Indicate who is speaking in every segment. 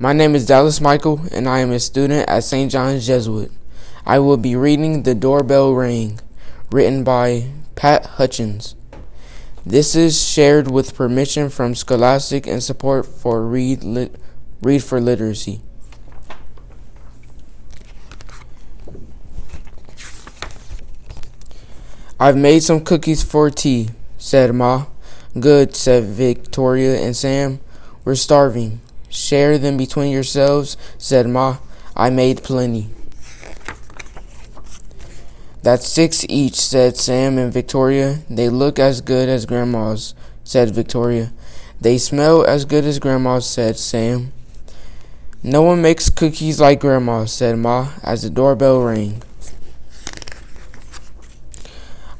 Speaker 1: My name is Dallas Michael, and I am a student at St. John's Jesuit. I will be reading The Doorbell Rang, written by Pat Hutchins. This is shared with permission from Scholastic and support for Read for Literacy. I've made some cookies for tea, said Ma. Good, said Victoria and Sam. We're starving. Share them between yourselves, said Ma. I made plenty. That's 6 each, said Sam and Victoria. They look as good as Grandma's, said Victoria. They smell as good as Grandma's, said Sam. No one makes cookies like Grandma, said Ma, as the doorbell rang.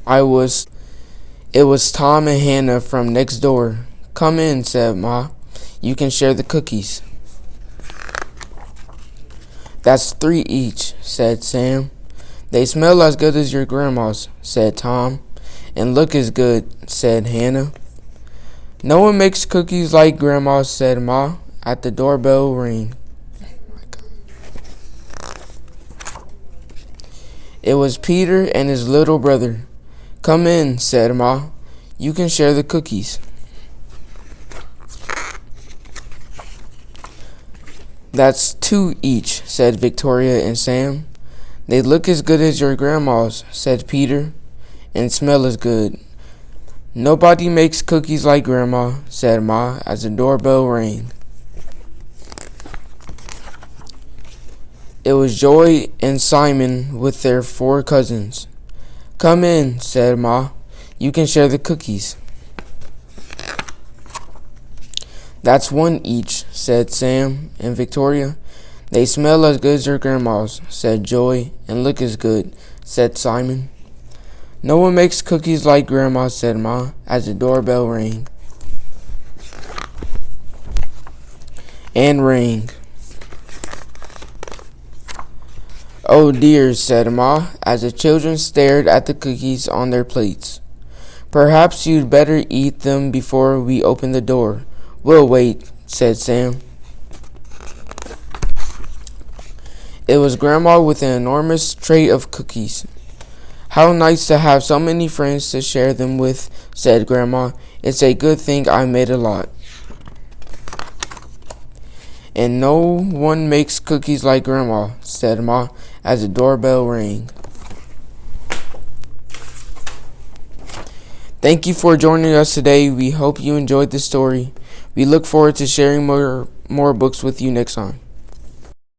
Speaker 1: It was Tom and Hannah from next door. Come in, said Ma. You can share the cookies. That's 3 each, said Sam. They smell as good as your grandma's, said Tom. And look as good, said Hannah. No one makes cookies like Grandma's, said Ma, at the doorbell ring. It was Peter and his little brother. Come in, said Ma. You can share the cookies. That's 2 each, said Victoria and Sam. They look as good as your grandma's, said Peter, and smell as good. Nobody makes cookies like Grandma, said Ma, as the doorbell rang. It was Joy and Simon with their 4 cousins. Come in, said Ma. You can share the cookies. That's 1 each, said Sam and Victoria. They smell as good as your grandma's, said Joy, and look as good, said Simon. No one makes cookies like Grandma, said Ma, as the doorbell rang. And rang. Oh dear, said Ma, as the children stared at the cookies on their plates. Perhaps you'd better eat them before we open the door. We'll wait, said Sam. It was Grandma with an enormous tray of cookies. How nice to have so many friends to share them with, said Grandma. It's a good thing I made a lot. And no one makes cookies like Grandma, said Ma, as the doorbell rang. Thank you for joining us today. We hope you enjoyed the story. We look forward to sharing more books with you next time.